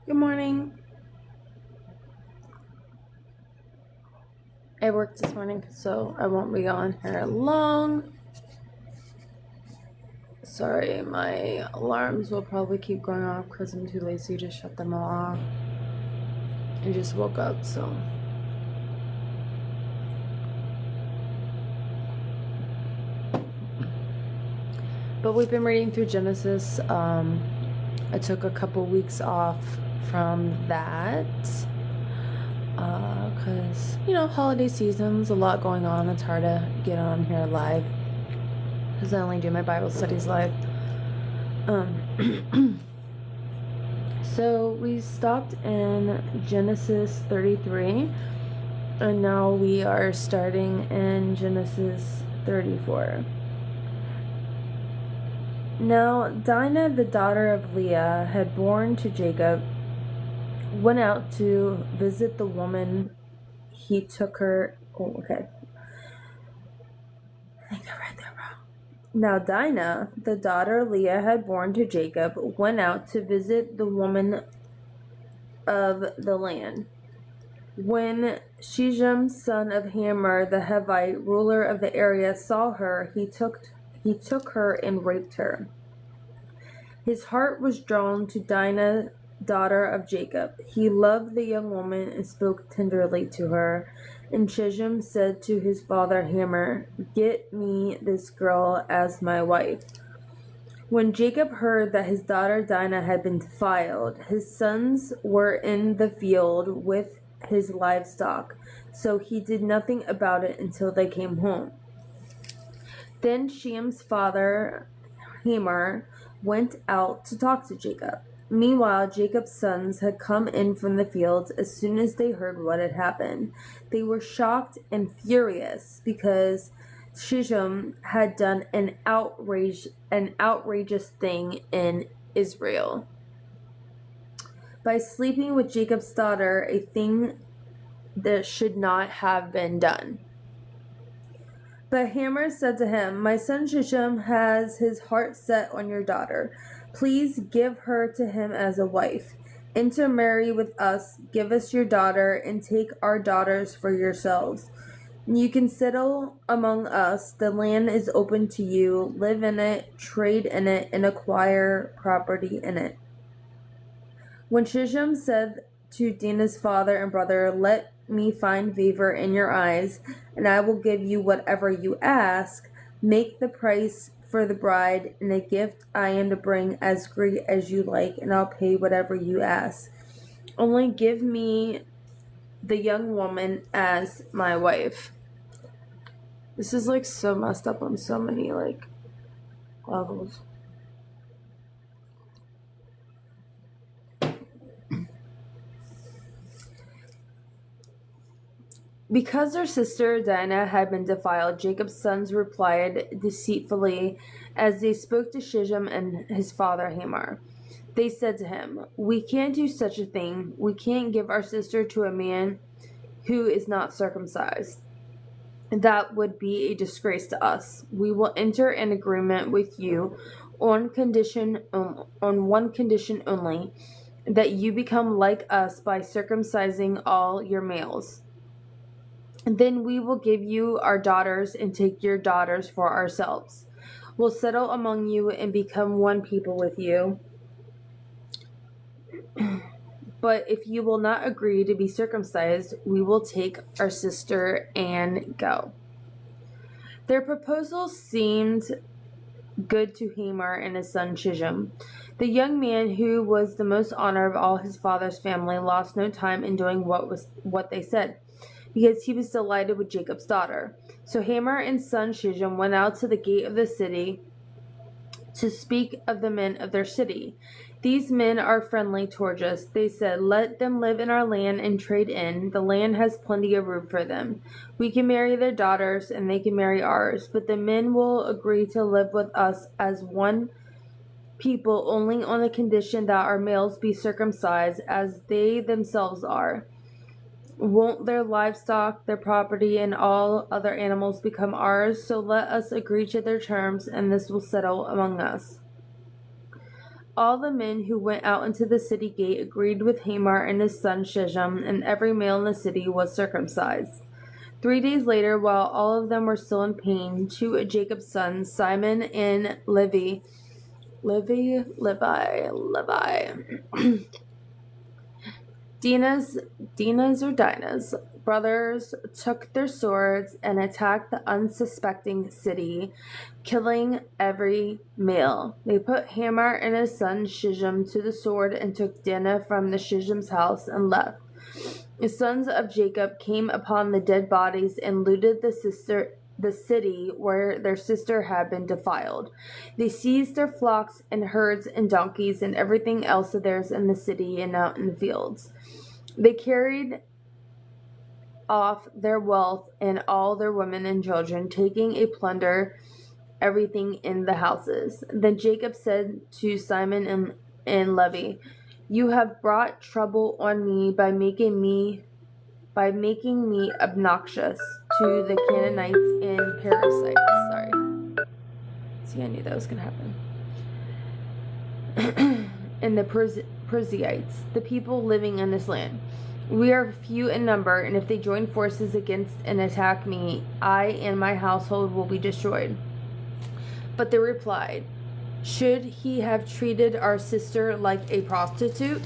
Good morning. I worked this morning, so I won't be on here long. Sorry, my alarms will probably keep going off because I'm too lazy to shut them all off. I just woke up, so. But we've been reading through Genesis. I took a couple weeks off from that. Because, holiday season's a lot going on. It's hard to get on here live. Because I only do my Bible studies live. So we stopped in Genesis 33. And now we are starting in Genesis 34. Now Dinah, the daughter of Leah, had born to Jacob, went out to visit the woman. He took her. Oh, okay. I think I read that wrong. Now Dinah, the daughter Leah had born to Jacob, went out to visit the woman of the land. When Shechem, son of Hamor the Hivite, ruler of the area, saw her, he took her and raped her. His heart was drawn to Dinah, daughter of Jacob. He loved the young woman and spoke tenderly to her. And Shechem said to his father Hamor, "Get me this girl as my wife." When Jacob heard that his daughter Dinah had been defiled, his sons were in the field with his livestock, so he did nothing about it until they came home. Then Shechem's father Hamor went out to talk to Jacob. Meanwhile, Jacob's sons had come in from the fields as soon as they heard what had happened. They were shocked and furious because Shechem had done an outrageous thing in Israel by sleeping with Jacob's daughter, a thing that should not have been done. But Hamor said to him, "My son Shechem has his heart set on your daughter. Please give her to him as a wife. Intermarry with us, give us your daughter, and take our daughters for yourselves. You can settle among us. The land is open to you. Live in it, trade in it, and acquire property in it." When Shechem said to Dinah's father and brother, "Let me find favor in your eyes, and I will give you whatever you ask. Make the price for the bride and the gift I am to bring as great as you like, and I'll pay whatever you ask. Only give me the young woman as my wife." This is so messed up on so many levels. Because their sister Dinah had been defiled, Jacob's sons replied deceitfully as they spoke to Shechem and his father Hamor. They said to him, "We can't do such a thing. We can't give our sister to a man who is not circumcised. That would be a disgrace to us. We will enter an agreement with you on one condition only, that you become like us by circumcising all your males. Then we will give you our daughters and take your daughters for ourselves. We'll settle among you and become one people with you. But if you will not agree to be circumcised, we will take our sister and go." Their proposal seemed good to Hamor and his son Shechem. The young man, who was the most honored of all his father's family, lost no time in doing what they said, because he was delighted with Jacob's daughter. So Hamor and son Shechem went out to the gate of the city to speak of the men of their city. "These men are friendly towards us," they said. "Let them live in our land and trade in. The land has plenty of room for them. We can marry their daughters and they can marry ours, but the men will agree to live with us as one people only on the condition that our males be circumcised as they themselves are. Won't their livestock, their property, and all other animals become ours? So let us agree to their terms, and this will settle among us." All the men who went out into the city gate agreed with Hamor and his son Shechem, and every male in the city was circumcised. 3 days later, while all of them were still in pain, two of Jacob's sons, Simon and Levi, Dinah's brothers took their swords and attacked the unsuspecting city, killing every male. They put Hamor and his son Shechem to the sword and took Dinah from the Shechem's house and left. The sons of Jacob came upon the dead bodies and looted the city where their sister had been defiled. They seized their flocks and herds and donkeys and everything else of theirs in the city and out in the fields. They carried off their wealth and all their women and children, taking a plunder everything in the houses. Then Jacob said to Simon and Levi, "You have brought trouble on me by making me obnoxious to the Canaanites and Perizzites." Sorry. See, I knew that was going to happen. And the Perizzites, the people living in this land. We are few in number, and if they join forces against and attack me, I and my household will be destroyed. But they replied, "Should he have treated our sister like a prostitute?"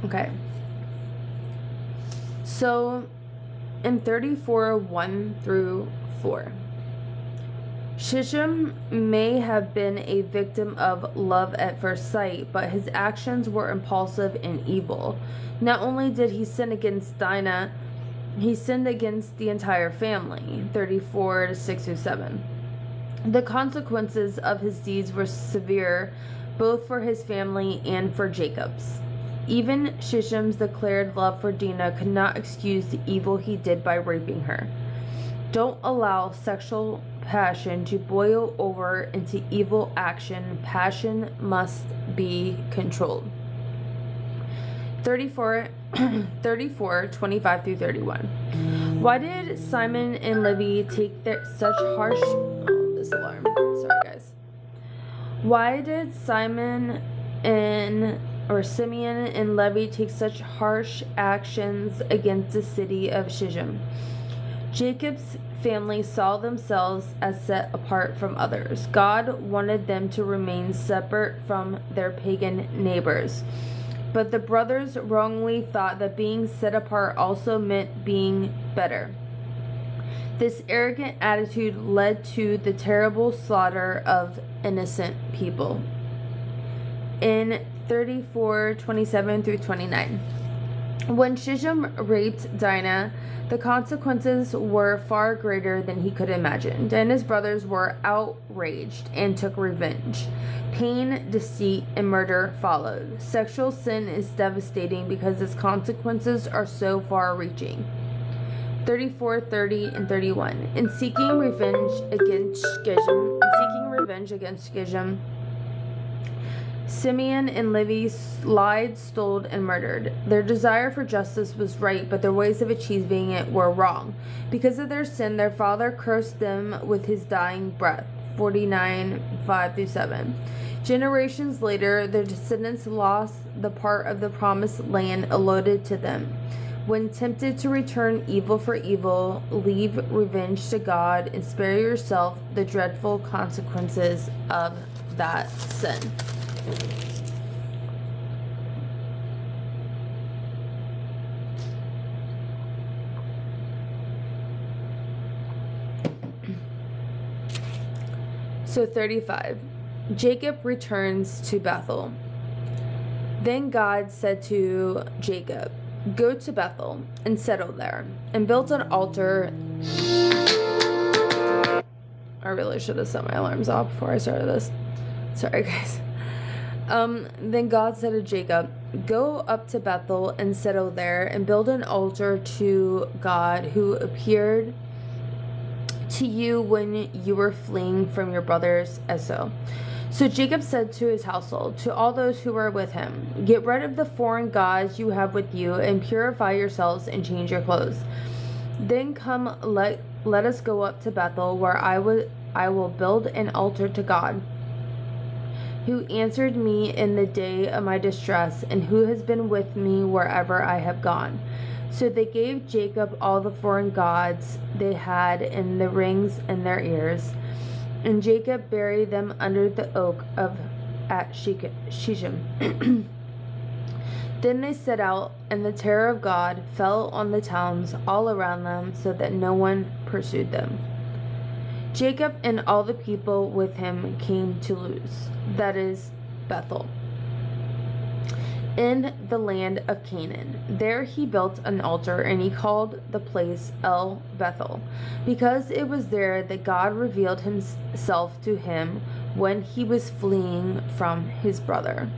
Okay. So, in 34, 1 through 4, Shechem may have been a victim of love at first sight, but his actions were impulsive and evil. Not only did he sin against Dinah, he sinned against the entire family. 34 6 through 7. The consequences of his deeds were severe, both for his family and for Jacob's. Even Shechem's declared love for Dinah could not excuse the evil he did by raping her. Don't allow sexual passion to boil over into evil action. Passion must be controlled. 34, 25 through 31. Why did Simon and Levi take such harsh... Oh, this alarm. Sorry, guys. Why did Simeon and Levi take such harsh actions against the city of Shechem? Jacob's family saw themselves as set apart from others. God wanted them to remain separate from their pagan neighbors. But the brothers wrongly thought that being set apart also meant being better. This arrogant attitude led to the terrible slaughter of innocent people. In 34, 27 through 29. When Shechem raped Dinah, the consequences were far greater than he could imagine. Dinah's brothers were outraged and took revenge. Pain, deceit, and murder followed. Sexual sin is devastating because its consequences are so far-reaching. 34, 30, and 31. In seeking revenge against Shechem, Simeon and Levi lied, stole, and murdered. Their desire for justice was right, but their ways of achieving it were wrong. Because of their sin, their father cursed them with his dying breath. 49, 5 through 7. Generations later, their descendants lost the part of the promised land allotted to them. When tempted to return evil for evil, leave revenge to God and spare yourself the dreadful consequences of that sin. So 35. Jacob returns to Bethel. Then God said to Jacob, "Go to Bethel and settle there, and build an altar." I really should have set my alarms off before I started this. Sorry, guys. Then God said to Jacob, "Go up to Bethel and settle there, and build an altar to God who appeared to you when you were fleeing from your brothers Esau." So Jacob said to his household, to all those who were with him, "Get rid of the foreign gods you have with you, and purify yourselves and change your clothes. Then come, let us go up to Bethel, where I will build an altar to God, who answered me in the day of my distress, and who has been with me wherever I have gone." So they gave Jacob all the foreign gods they had and the rings in their ears. And Jacob buried them under the oak at Shechem. Then they set out, and the terror of God fell on the towns all around them, so that no one pursued them. Jacob and all the people with him came to Luz, that is, Bethel, in the land of Canaan. There he built an altar, and he called the place El Bethel, because it was there that God revealed himself to him when he was fleeing from his brother.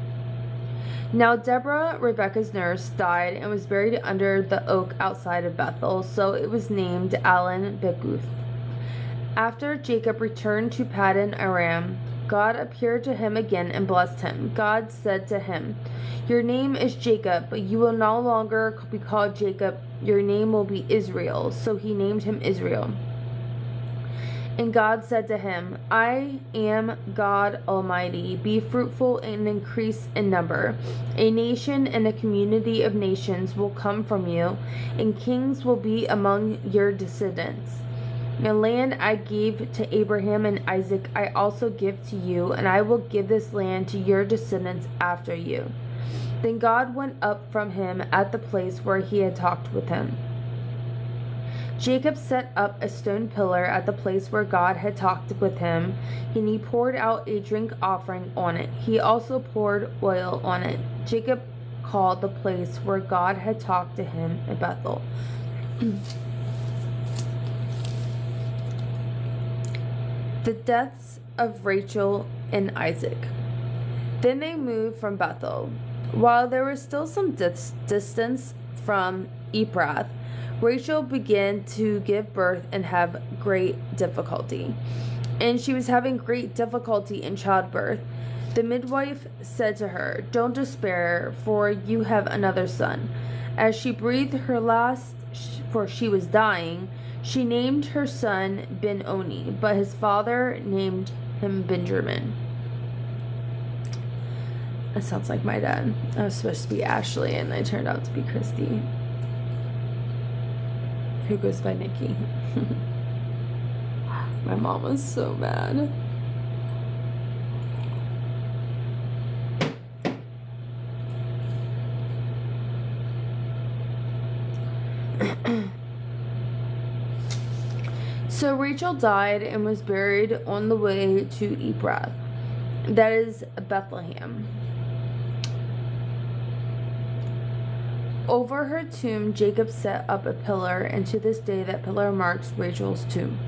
Now Deborah, Rebekah's nurse, died and was buried under the oak outside of Bethel, so it was named Allon Beguth. After Jacob returned to Paddan Aram, God appeared to him again and blessed him. God said to him, "Your name is Jacob, but you will no longer be called Jacob. Your name will be Israel." So he named him Israel. And God said to him, "I am God Almighty. Be fruitful and increase in number. A nation and a community of nations will come from you, and kings will be among your descendants. The land I gave to Abraham and Isaac I also give to you, and I will give this land to your descendants after you." Then God went up from him at the place where he had talked with him. Jacob set up a stone pillar at the place where God had talked with him, and he poured out a drink offering on it. He also poured oil on it. Jacob called the place where God had talked to him Bethel. The deaths of Rachel and Isaac. Then they moved from Bethel. While there was still some distance from Ephrath, Rachel began to give birth and have great difficulty. And she was having great difficulty in childbirth. The midwife said to her, "Don't despair, for you have another son." As she breathed her last, for she was dying, she named her son Ben-Oni, but his father named him Benjamin. That sounds like my dad. I was supposed to be Ashley, and I turned out to be Christy, who goes by Nikki. My mom was so mad. So Rachel died and was buried on the way to Ephrath, that is Bethlehem. Over her tomb, Jacob set up a pillar, and to this day that pillar marks Rachel's tomb.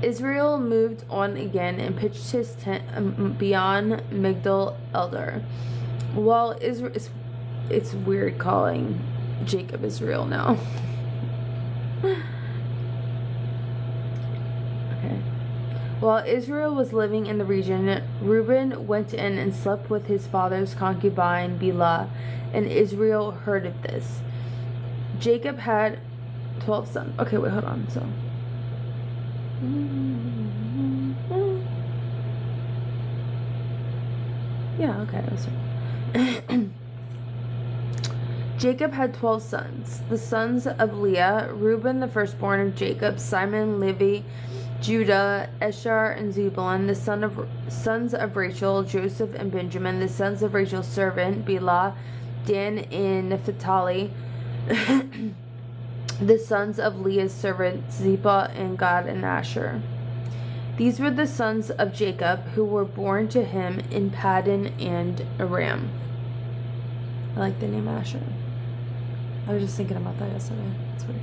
Israel moved on again and pitched his tent beyond Migdal Eder. While Israel, it's weird calling Jacob Israel now. While Israel was living in the region, Reuben went in and slept with his father's concubine Bilhah, and Israel heard of this. Jacob had 12 sons. Okay, wait, hold on. So, yeah, okay, that was right. Jacob had 12 sons. The sons of Leah: Reuben, the firstborn of Jacob; Simon, Levi, Judah, Esher, and Zebulun. The sons of Rachel: Joseph and Benjamin. The sons of Rachel's servant Bilhah: Dan and Naphtali. The sons of Leah's servant Zilpah and Gad and Asher. These were the sons of Jacob who were born to him in Paddan and Aram. I like the name Asher. I was just thinking about that yesterday. It's weird.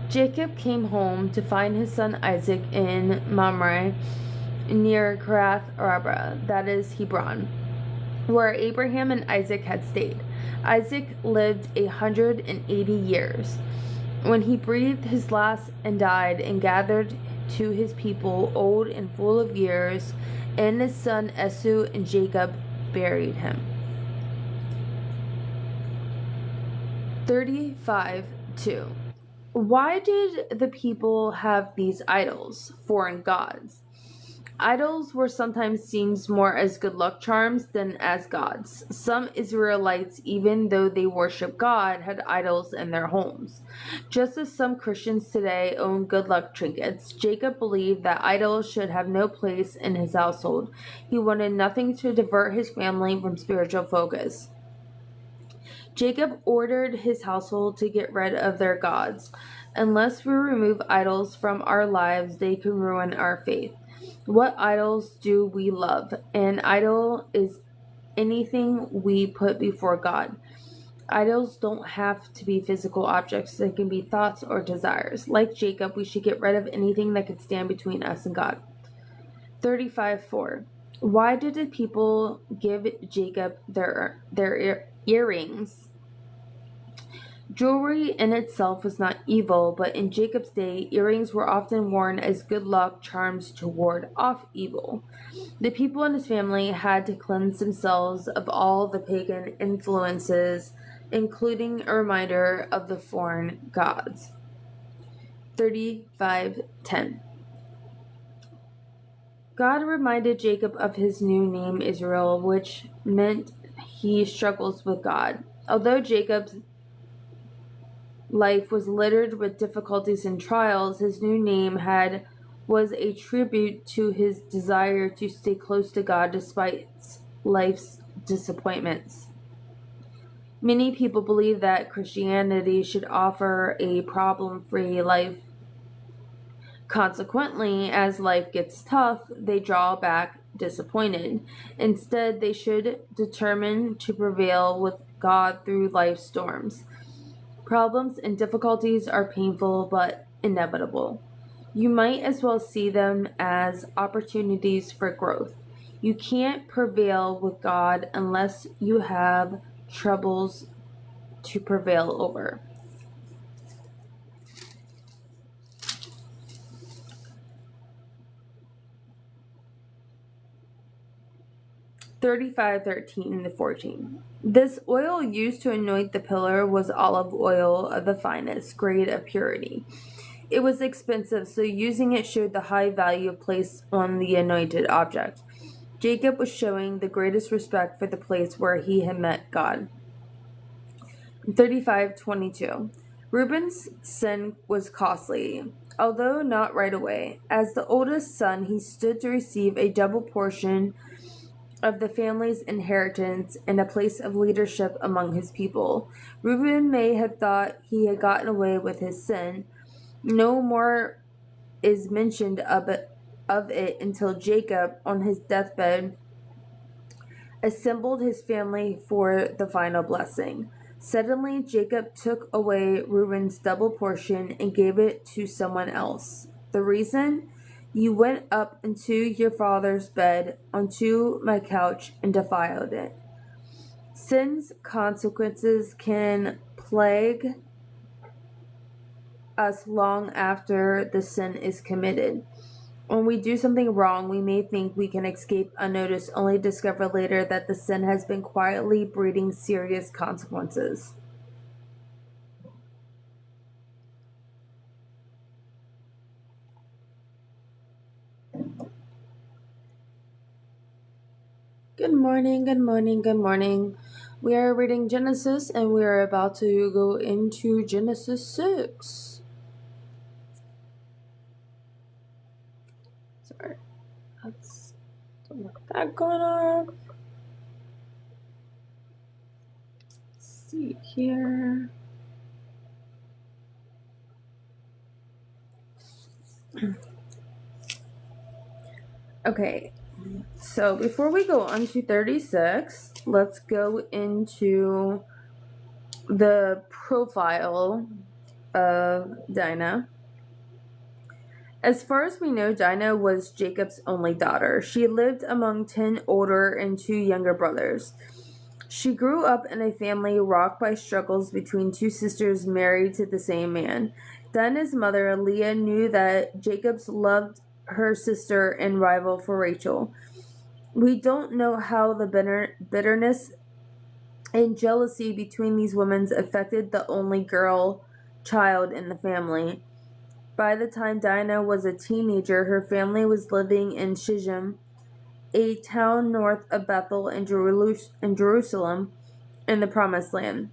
Jacob came home to find his son Isaac in Mamre, near Kiriath Arba, that is Hebron, where Abraham and Isaac had stayed. Isaac lived 180 years. When he breathed his last and died and gathered to his people, old and full of years, and his son Esau and Jacob buried him. 35:2. Why did the people have these idols, foreign gods? Idols were sometimes seen more as good luck charms than as gods. Some Israelites, even though they worship God, had idols in their homes. Just as some Christians today own good luck trinkets, Jacob believed that idols should have no place in his household. He wanted nothing to divert his family from spiritual focus. Jacob ordered his household to get rid of their gods. Unless we remove idols from our lives, they can ruin our faith. What idols do we love? An idol is anything we put before God. Idols don't have to be physical objects. They can be thoughts or desires. Like Jacob, we should get rid of anything that could stand between us and God. 35:4. Why did the people give Jacob their earrings? Jewelry in itself was not evil, but in Jacob's day, earrings were often worn as good luck charms to ward off evil. The people in his family had to cleanse themselves of all the pagan influences, including a reminder of the foreign gods. 35:10. God reminded Jacob of his new name Israel, which meant he struggles with God. Although Jacob's life was littered with difficulties and trials, his new name was a tribute to his desire to stay close to God despite life's disappointments. Many people believe that Christianity should offer a problem-free life. Consequently, as life gets tough, they draw back disappointed. Instead, they should determine to prevail with God through life's storms. Problems and difficulties are painful but inevitable. You might as well see them as opportunities for growth. You can't prevail with God unless you have troubles to prevail over. (35:13-14). This oil used to anoint the pillar was olive oil of the finest grade of purity. It was expensive, so using it showed the high value placed on the anointed object. Jacob was showing the greatest respect for the place where he had met God. 35:22. Reuben's sin was costly, although not right away. As the oldest son, he stood to receive a double portion of the family's inheritance and a place of leadership among his people. Reuben may have thought he had gotten away with his sin. No more is mentioned of it until Jacob, on his deathbed, assembled his family for the final blessing. Suddenly, Jacob took away Reuben's double portion and gave it to someone else. The reason? You went up into your father's bed, onto my couch, and defiled it. Sin's consequences can plague us long after the sin is committed. When we do something wrong, we may think we can escape unnoticed, only to discover later that the sin has been quietly breeding serious consequences. Good morning, good morning, good morning. We are reading Genesis and we are about to go into Genesis 6. Sorry, don't want that going on. see here. Okay, so before we go on to 36, let's go into the profile of Dinah. As far as we know, Dinah was Jacob's only daughter. She lived among 10 older and 2 younger brothers. She grew up in a family rocked by struggles between 2 sisters married to the same man. Dinah's mother, Leah, knew that Jacob's loved her sister and rival for Rachel. We don't know how the bitterness and jealousy between these women affected the only girl child in the family. By the time Dinah was a teenager, her family was living in Shechem, a town north of Bethel in Jerusalem, in the Promised Land.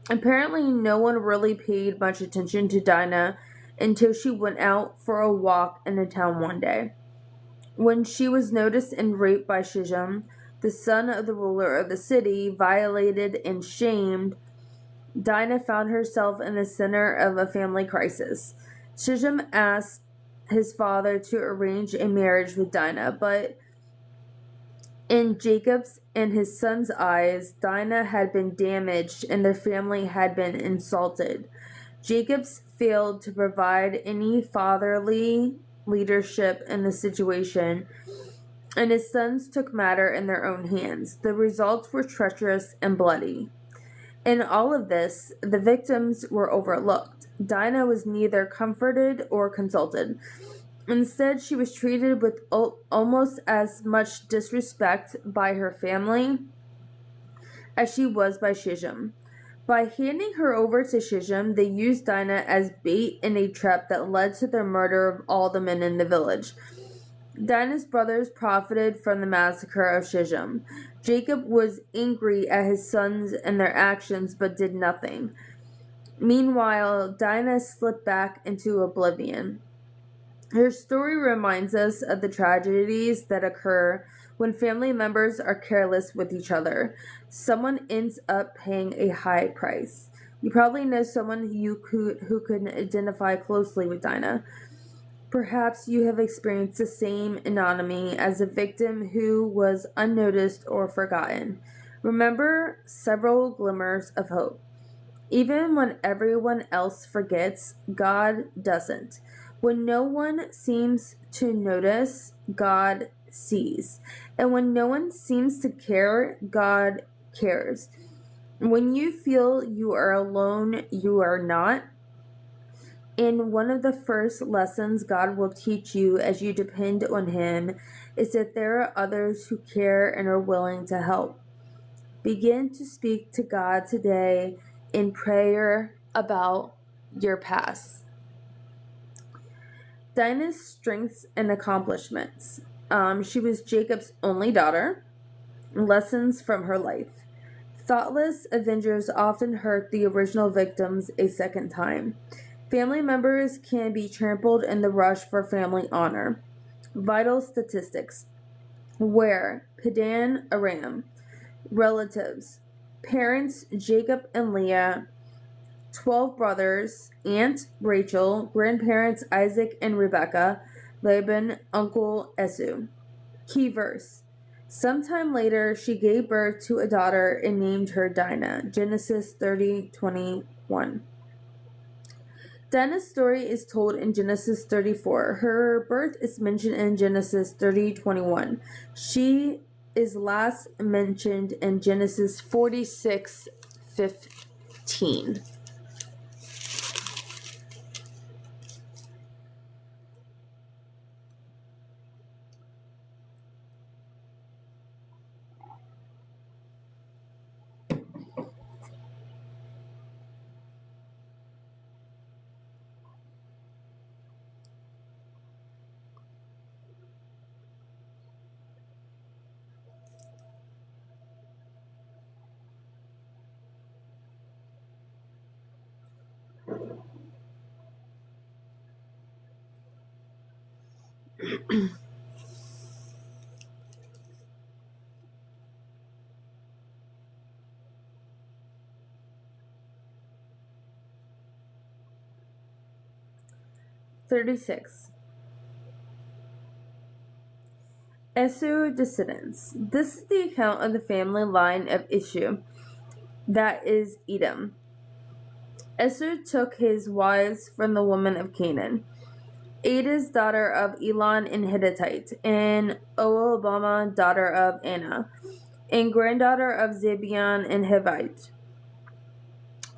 Apparently, no one really paid much attention to Dinah until she went out for a walk in the town one day. When she was noticed and raped by Shechem, the son of the ruler of the city, violated and shamed, Dinah found herself in the center of a family crisis. Shechem asked his father to arrange a marriage with Dinah, but in Jacob's and his son's eyes, Dinah had been damaged and their family had been insulted. Jacob's failed to provide any fatherly leadership in the situation, and his sons took matter in their own hands. The results were treacherous and bloody. In all of this, the victims were overlooked. Dinah was neither comforted or consulted. Instead, she was treated with almost as much disrespect by her family as she was by Shechem. By handing her over to Shechem, they used Dinah as bait in a trap that led to the murder of all the men in the village. Dinah's brothers profited from the massacre of Shechem. Jacob was angry at his sons and their actions, but did nothing. Meanwhile, Dinah slipped back into oblivion. Her story reminds us of the tragedies that occur when family members are careless with each other. Someone ends up paying a high price. You probably know someone who could identify closely with Dinah. Perhaps you have experienced the same ignominy as a victim who was unnoticed or forgotten. Remember several glimmers of hope. Even when everyone else forgets, God doesn't. When no one seems to notice, God sees. And when no one seems to care, God cares. When you feel you are alone, you are not. And one of the first lessons God will teach you as you depend on Him is that there are others who care and are willing to help. Begin to speak to God today in prayer about your past. Dinah's strengths and accomplishments. She was Jacob's only daughter. Lessons from her life. Thoughtless avengers often hurt the original victims a second time. Family members can be trampled in the rush for family honor. Vital statistics. Where? Padan Aram. Relatives. Parents Jacob and Leah. 12 brothers. Aunt Rachel. Grandparents Isaac and Rebekah. Laban, Uncle Esau. Key verse. Sometime later, she gave birth to a daughter and named her Dinah. Genesis 30:21. Dinah's story is told in Genesis 34. Her birth is mentioned in Genesis 30:21. She is last mentioned in Genesis 46:15. 36. Esau descendants. This is the account of the family line of Esau, that is Edom. Esau took his wives from the women of Canaan. Ada's daughter of Elon and Hittite, and Oholibamah daughter of Anna, and granddaughter of Zibeon and Hivite.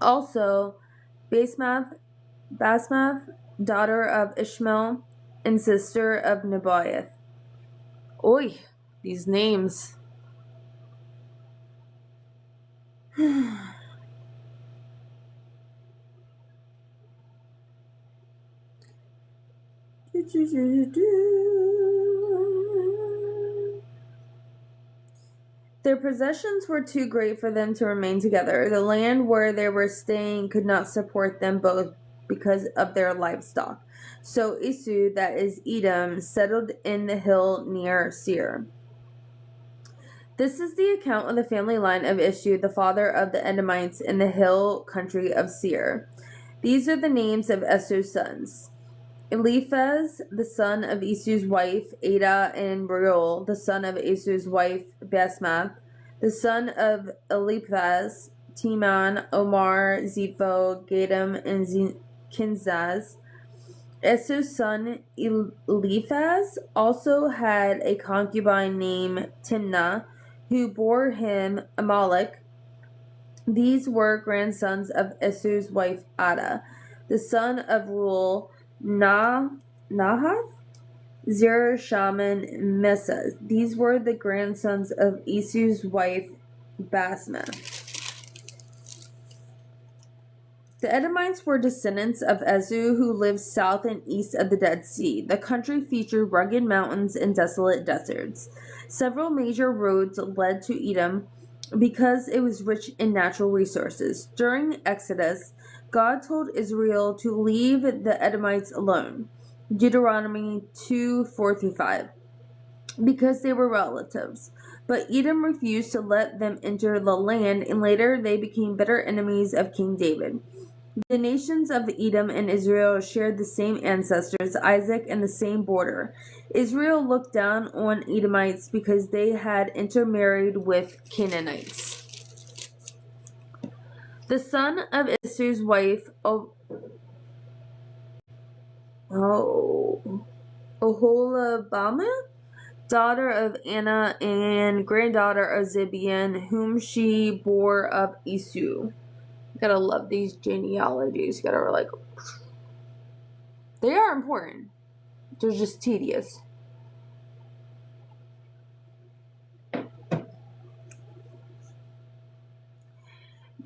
Also, Basmath, daughter of Ishmael, and sister of Nebaioth. Oy, these names. Their possessions were too great for them to remain together. The land where they were staying could not support them both because of their livestock. So Esau, that is Edom, settled in the hill near Seir. This is the account of the family line of Esau, the father of the Edomites in the hill country of Seir. These are the names of Esau's sons: Eliphaz, the son of Esau's wife Ada, and Reuel, the son of Esau's wife Basmath, the son of Eliphaz, Teman, Omar, Zepho, Gatam, and Kinzaz. Esau's son Eliphaz also had a concubine named Timnah, who bore him Amalek. These were grandsons of Esau's wife Ada, the son of Reuel, Nahath, Zerah, Shaman, and Mesa. These were the grandsons of Esau's wife Basmath. The Edomites were descendants of Esau, who lived south and east of the Dead Sea. The country featured rugged mountains and desolate deserts. Several major roads led to Edom because it was rich in natural resources. During Exodus, God told Israel to leave the Edomites alone, Deuteronomy 2:4-5, because they were relatives. But Edom refused to let them enter the land, and later they became bitter enemies of King David. The nations of Edom and Israel shared the same ancestors, Isaac, and the same border. Israel looked down on Edomites because they had intermarried with Canaanites. The son of Esau's wife, Oholibamah, daughter of Anna and granddaughter of Zibeon, whom she bore of Esau. Gotta love these genealogies. They are important. They're just tedious.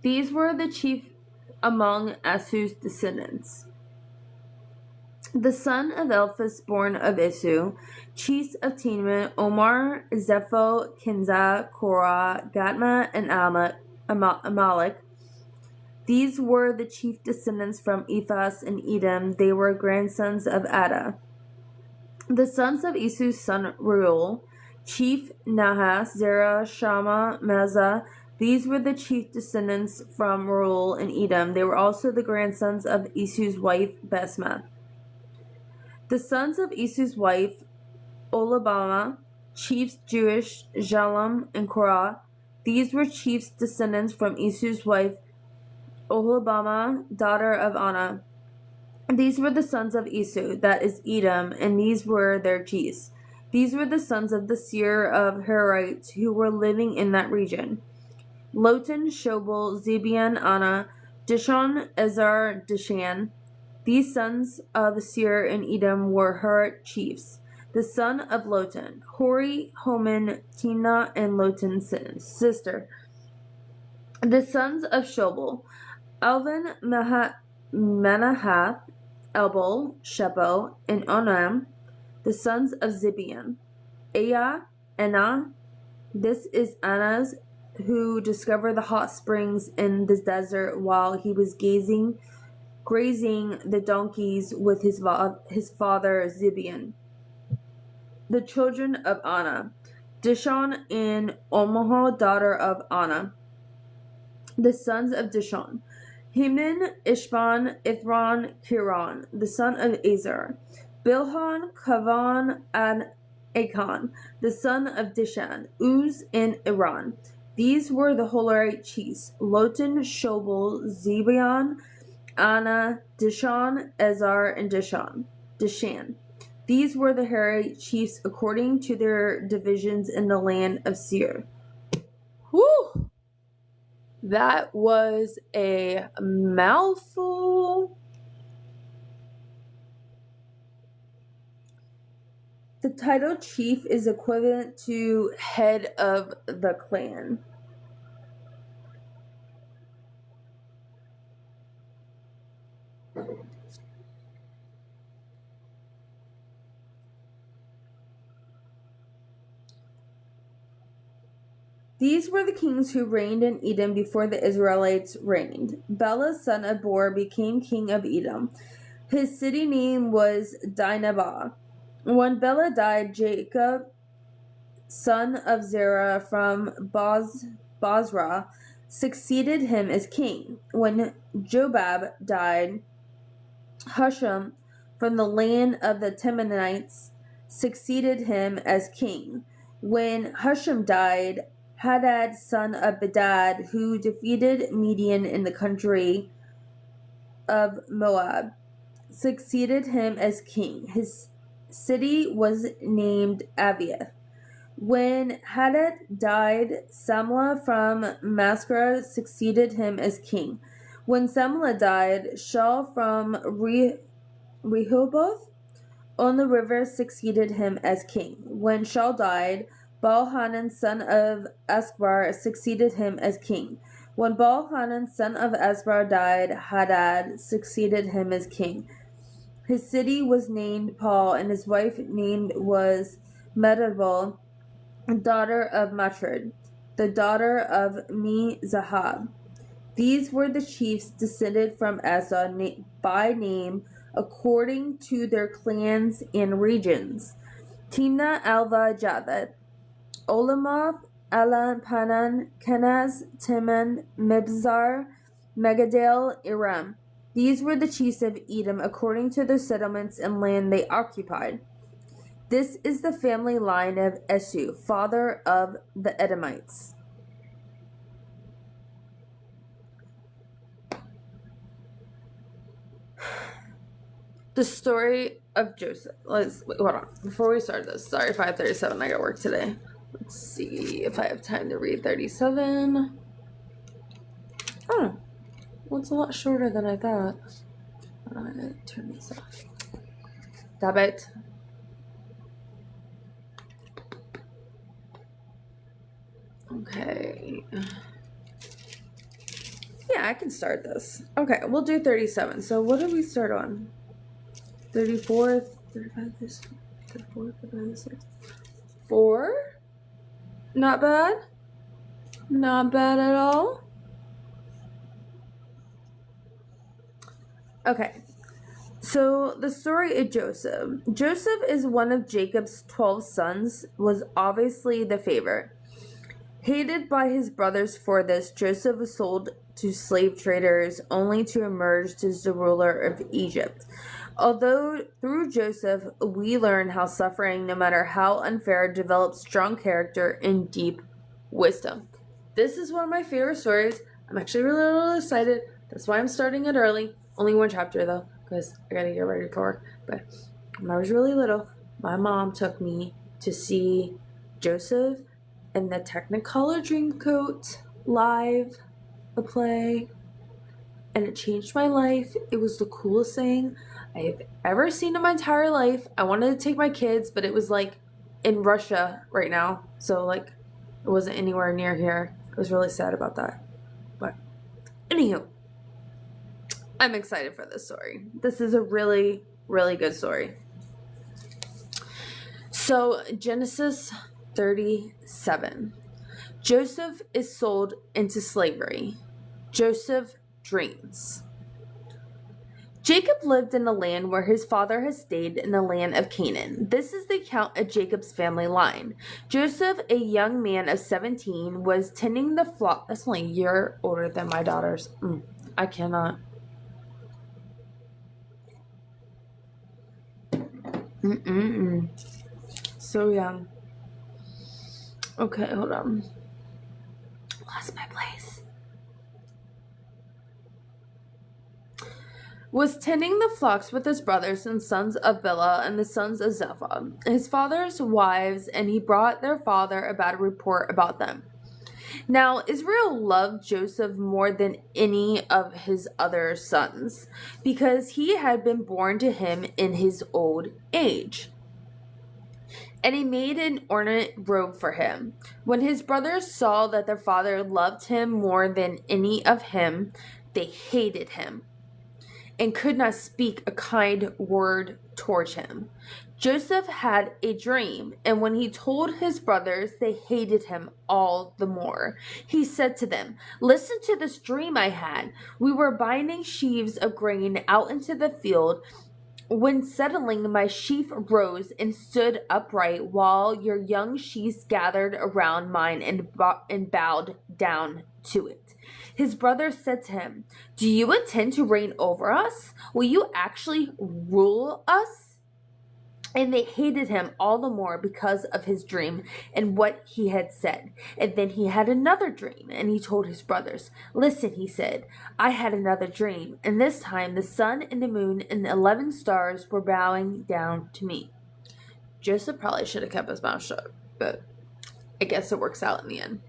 These were the chief among Esau's descendants. The son of Eliphaz, born of Esau, chiefs of Teman, Omar, Zepho, Kinzah, Korah, Gatma, and Amalek. These were the chief descendants from Ephas and Edom. They were grandsons of Ada. The sons of Esau's son Reuel, chief Nahas, Zerah, Shammah, Meza. These were the chief descendants from Reuel and Edom. They were also the grandsons of Esau's wife Basmath. The sons of Esau's wife Oholibamah, chiefs Jewish, Jalem, and Korah. These were chiefs descendants from Esau's wife Oholibamah, daughter of Anna. These were the sons of Esau, that is Edom, and these were their chiefs. These were the sons of the seer of Herites who were living in that region: Lotan, Shobal, Zibeon, Anna, Dishon, Ezer, Dishan. These sons of Seir and Edom were Herit chiefs. The son of Lotan, Hori, Homan, Timnah, and Lotan's sister. The sons of Shobal, Alvan, Manahath, Elbol, Shepo, and Onam. The sons of Zibeon, Anna. This is Anna's, who discovered the hot springs in the desert while he was grazing the donkeys with his father Zibeon. The children of Anna, Dishon and Omaha, daughter of Anna. The sons of Dishon, Heman, Ishban, Ithran, Kiran, the son of Azar, Bilhan, Kavan, and Achan, the son of Dishan, Uz, and Iran. These were the Holarite chiefs: Lotan, Shobal, Zebion, Anna, Dishan, Ezar, and Dishan. These were the Harite chiefs according to their divisions in the land of Seir. Whew! That was a mouthful. The title chief is equivalent to head of the clan. These were the kings who reigned in Edom before the Israelites reigned. Bela, son of Bor, became king of Edom. His city name was Dinhabah. When Bela died, Jacob, son of Zerah from Bozrah, succeeded him as king. When Jobab died, Husham from the land of the Temanites succeeded him as king. When Husham died, Hadad, son of Bedad, who defeated Midian in the country of Moab, succeeded him as king. His city was named Aviath. When Hadad died, Samlah from Masrekah succeeded him as king. When Samlah died, Shaul from Rehoboth on the river succeeded him as king. When Shaul died, Baal-Hanan, son of Asbar, succeeded him as king. When Baal-Hanan, son of Asbar, died, Hadad succeeded him as king. His city was named Paul, and his wife named was Mehetabel, daughter of Matred, the daughter of Me-Zahab. These were the chiefs descended from Asa by name according to their clans and regions: Timnah, Alva, Japheth, Olamoth, Alan, Panan, Kenaz, Timon, Mibzar, Megadal, Iram. These were the chiefs of Edom according to their settlements and land they occupied. This is the family line of Esau, father of the Edomites. The story of Joseph. Wait, hold on. Before we start this, sorry, 5:37. I got work today. Let's see if I have time to read 37. Oh, well, it's a lot shorter than I thought. I'm gonna turn this off. Stop it. Okay. Yeah, I can start this. Okay, we'll do 37. So what did we start on? 34, 35, 34, 35, 36. 4? Not bad. Not bad at all. Okay. So the story of Joseph. Joseph is one of Jacob's 12 sons, was obviously the favorite. Hated by his brothers for this, Joseph was sold to slave traders only to emerge as the ruler of Egypt. Although through Joseph we learn how suffering, no matter how unfair, develops strong character and deep wisdom. This is one of my favorite stories. I'm actually really excited. That's why I'm starting it early. Only one chapter though, because I gotta get ready for work. But when I was really little, my mom took me to see Joseph and the Technicolor Dreamcoat live, a play, and it changed my life. It was the coolest thing I've ever seen in my entire life. I wanted to take my kids, but it was like in Russia right now, so like it wasn't anywhere near here. I was really sad about that. But anywho, I'm excited for this story. This is a really, really good story. So Genesis 37. Joseph is sold into slavery. Joseph dreams. Jacob lived in a land where his father had stayed, in the land of Canaan. This is the account of Jacob's family line. Joseph, a young man of 17, was tending the flock. That's only a year older than my daughters. I cannot. Mm-mm-mm. So young. Okay, hold on. Lost my place. Was tending the flocks with his brothers and sons of Bilhah and the sons of Zilpah, his father's wives, and he brought their father a bad report about them. Now, Israel loved Joseph more than any of his other sons, because he had been born to him in his old age. And he made an ornate robe for him. When his brothers saw that their father loved him more than any of him, they hated him and could not speak a kind word towards him. Joseph had a dream, and when he told his brothers, they hated him all the more. He said to them, "Listen to this dream I had. We were binding sheaves of grain out into the field. When settling, my sheaf rose and stood upright, while your young sheaves gathered around mine and bowed down to it." His brothers said to him, "Do you intend to reign over us? Will you actually rule us?" And they hated him all the more because of his dream and what he had said. And then he had another dream, and he told his brothers. "Listen," he said, "I had another dream, and this time the sun and the moon and the 11 stars were bowing down to me." Joseph probably should have kept his mouth shut, but I guess it works out in the end.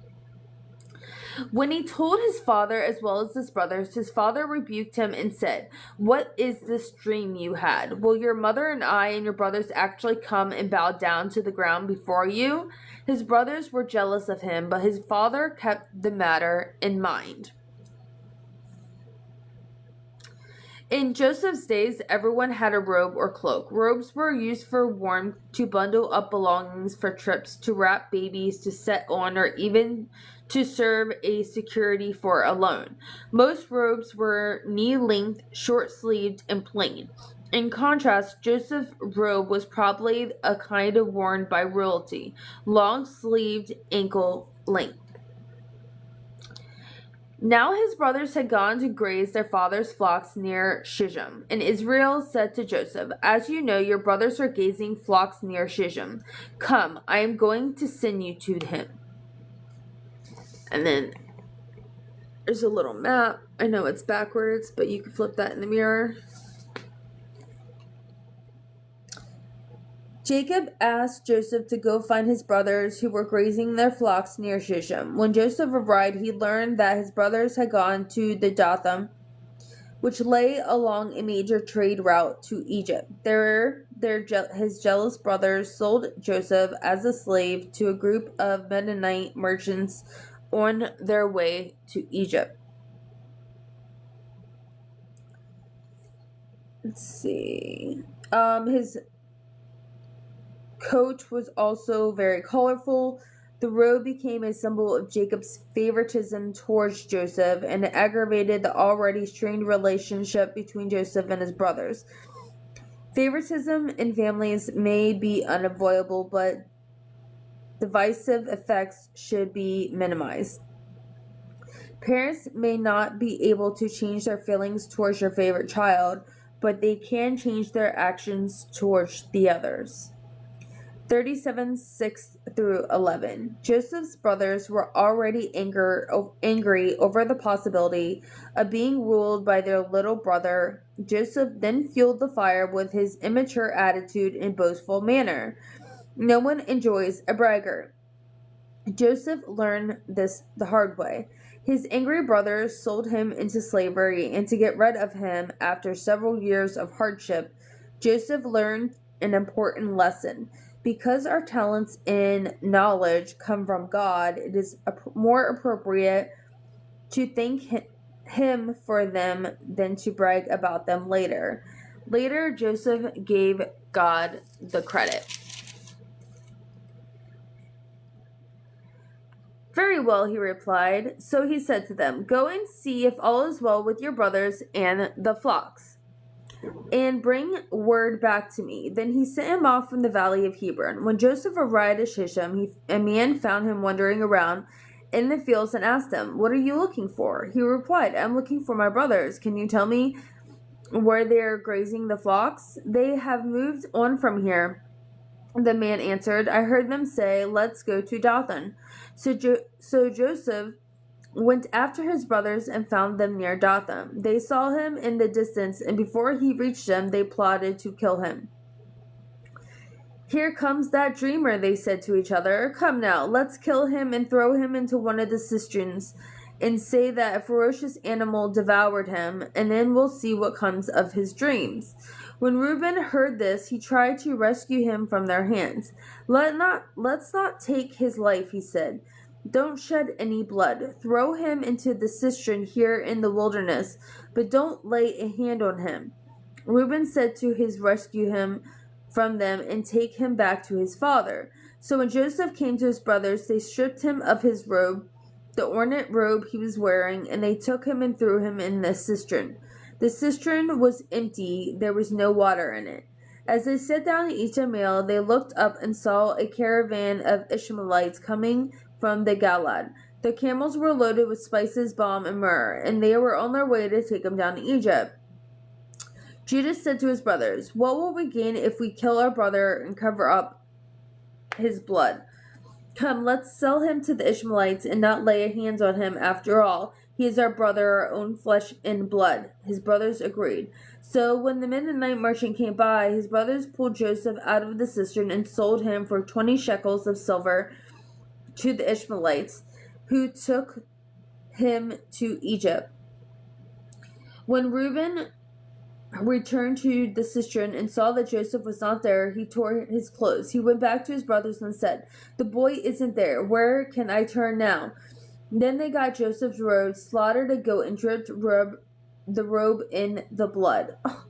When he told his father as well as his brothers, his father rebuked him and said, "What is this dream you had? Will your mother and I and your brothers actually come and bow down to the ground before you?" His brothers were jealous of him, but his father kept the matter in mind. In Joseph's days, everyone had a robe or cloak. Robes were used for warmth, to bundle up belongings for trips, to wrap babies, to set on, or even to serve as security for a loan. Most robes were knee-length, short-sleeved, and plain. In contrast, Joseph's robe was probably a kind of worn by royalty, long-sleeved, ankle-length. Now his brothers had gone to graze their father's flocks near Shechem, and Israel said to Joseph, "As you know, your brothers are grazing flocks near Shechem. Come, I am going to send you to him." And then there's a little map. I know it's backwards, but you can flip that in the mirror. Jacob asked Joseph to go find his brothers who were grazing their flocks near Shechem. When Joseph arrived, he learned that his brothers had gone to the Dothan, which lay along a major trade route to Egypt. His jealous brothers sold Joseph as a slave to a group of Mennonite merchants on their way to Egypt. Let's see. His coat was also very colorful. The robe became a symbol of Jacob's favoritism towards Joseph, and it aggravated the already strained relationship between Joseph and his brothers. Favoritism in families may be unavoidable, but divisive effects should be minimized. Parents may not be able to change their feelings towards your favorite child, but they can change their actions towards the others. 37:6-11. Joseph's brothers were already angry over the possibility of being ruled by their little brother. Joseph then fueled the fire with his immature attitude and boastful manner. No one enjoys a braggart. Joseph learned this the hard way. His angry brothers sold him into slavery, and to get rid of him after several years of hardship, Joseph learned an important lesson. Because our talents and knowledge come from God, it is more appropriate to thank him for them than to brag about them later. Later, Joseph gave God the credit. "Very well," he replied. So he said to them, "Go and see if all is well with your brothers and the flocks, and bring word back to me." Then he sent him off from the valley of Hebron. When Joseph arrived at Shechem, a man found him wandering around in the fields and asked them, "What are you looking for?" He replied, "I'm looking for my brothers. Can you tell me where they are grazing the flocks?" "They have moved on from here," the man answered. "I heard them say, 'Let's go to Dothan.'" So Joseph went after his brothers and found them near Dothan. They saw him in the distance, and before he reached them, they plotted to kill him. "Here comes that dreamer," they said to each other. "Come now, let's kill him and throw him into one of the cisterns and say that a ferocious animal devoured him, and then we'll see what comes of his dreams." When Reuben heard this, he tried to rescue him from their hands. Let's not take his life," he said. "Don't shed any blood. Throw him into the cistern here in the wilderness, but don't lay a hand on him." Reuben said to his rescue him from them and take him back to his father. So when Joseph came to his brothers, they stripped him of his robe, the ornate robe he was wearing, and they took him and threw him in the cistern. The cistern was empty, there was no water in it. As they sat down to eat a meal, they looked up and saw a caravan of Ishmaelites coming from the Galilee. The camels were loaded with spices, balm, and myrrh, and they were on their way to take him down to Egypt. Judah said to his brothers, "What will we gain if we kill our brother and cover up his blood? Come, let's sell him to the Ishmaelites and not lay hands on him. After all, he is our brother, our own flesh and blood." His brothers agreed. So when the Midianite merchant came by, his brothers pulled Joseph out of the cistern and sold him for 20 shekels of silver to the Ishmaelites, who took him to Egypt. When Reuben returned to the cistern and saw that Joseph was not there, he tore his clothes. He went back to his brothers and said, "The boy isn't there. Where can I turn now?" Then they got Joseph's robe, slaughtered a goat, and dripped the robe in the blood. Oh,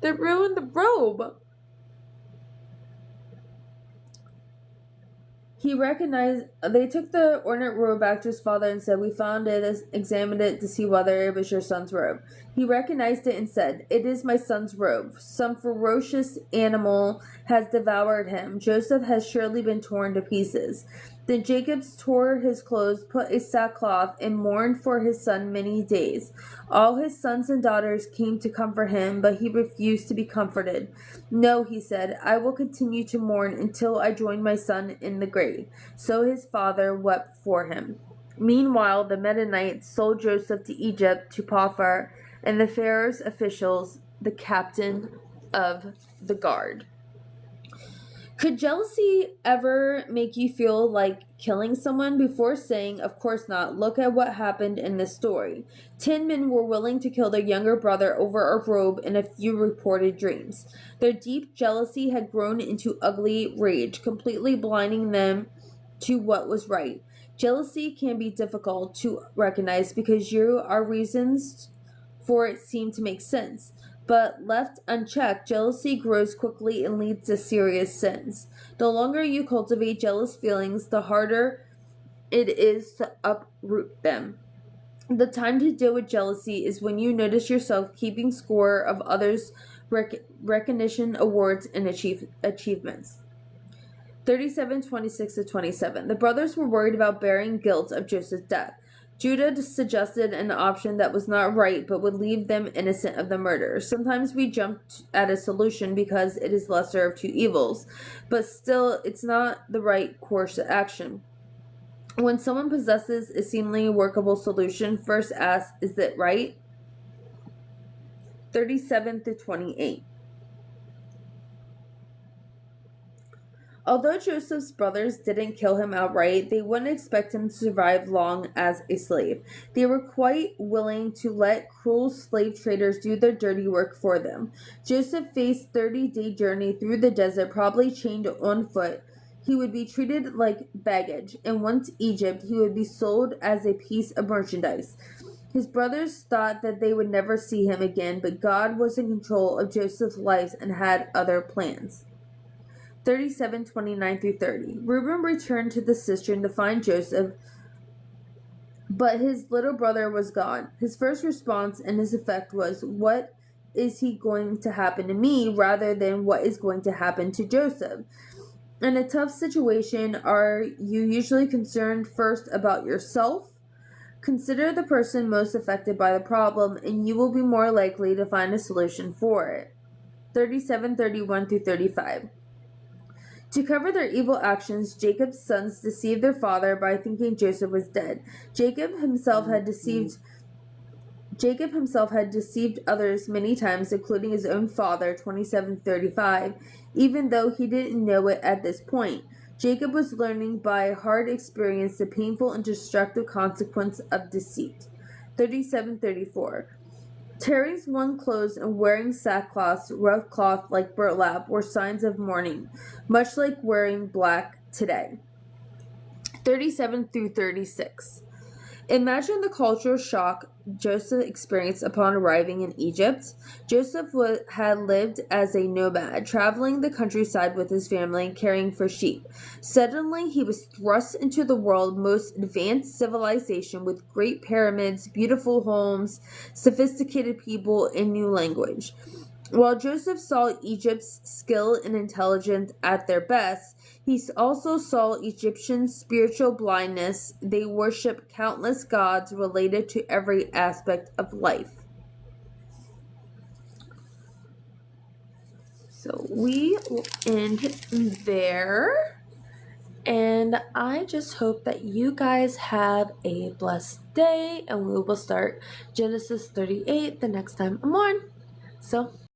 they ruined the robe. They took the ornate robe back to his father and said, "We found it, examined it to see whether it was your son's robe." He recognized it and said, "It is my son's robe. Some ferocious animal has devoured him. Joseph has surely been torn to pieces." Then Jacob tore his clothes, put a sackcloth, and mourned for his son many days. All his sons and daughters came to comfort him, but he refused to be comforted. "No," he said, "I will continue to mourn until I join my son in the grave." So his father wept for him. Meanwhile, the Midianites sold Joseph to Egypt to Potiphar and the Pharaoh's officials, the captain of the guard. Could jealousy ever make you feel like killing someone? Before saying, "Of course not," look at what happened in this story. 10 men were willing to kill their younger brother over a robe and a few reported dreams. Their deep jealousy had grown into ugly rage, completely blinding them to what was right. Jealousy can be difficult to recognize because our reasons for it seem to make sense. But left unchecked, jealousy grows quickly and leads to serious sins. The longer you cultivate jealous feelings, the harder it is to uproot them. The time to deal with jealousy is when you notice yourself keeping score of others' recognition, awards, and achievements. 37:26-27. The brothers were worried about bearing guilt of Joseph's death. Judah suggested an option that was not right but would leave them innocent of the murder. Sometimes we jump at a solution because it is lesser of two evils, but still it's not the right course of action. When someone possesses a seemingly workable solution, first ask, "Is it right?" 37-28. Although Joseph's brothers didn't kill him outright, they wouldn't expect him to survive long as a slave. They were quite willing to let cruel slave traders do their dirty work for them. Joseph faced a 30-day journey through the desert, probably chained on foot. He would be treated like baggage, and once Egypt, he would be sold as a piece of merchandise. His brothers thought that they would never see him again, but God was in control of Joseph's life and had other plans. 37:29-30. Reuben returned to the cistern to find Joseph, but his little brother was gone. His first response and his effect was, "What is he going to happen to me?" rather than "What is going to happen to Joseph?" In a tough situation, are you usually concerned first about yourself? Consider the person most affected by the problem, and you will be more likely to find a solution for it. 37, 31 through 35. To cover their evil actions, Jacob's sons deceived their father by thinking Joseph was dead. Jacob himself had deceived others many times, including his own father, 27:35, even though he didn't know it at this point. Jacob was learning by hard experience the painful and destructive consequence of deceit. 37:34. Tearing one's clothes and wearing sackcloth, rough cloth like burlap, were signs of mourning, much like wearing black today. 37 through 36. Imagine the cultural shock Joseph experienced upon arriving in Egypt. Joseph had lived as a nomad, traveling the countryside with his family and caring for sheep. Suddenly, he was thrust into the world's most advanced civilization with great pyramids, beautiful homes, sophisticated people, and new language. While Joseph saw Egypt's skill and intelligence at their best, he also saw Egyptians' spiritual blindness. They worshiped countless gods related to every aspect of life. So we will end there. And I just hope that you guys have a blessed day. And we will start Genesis 38 the next time I'm on. So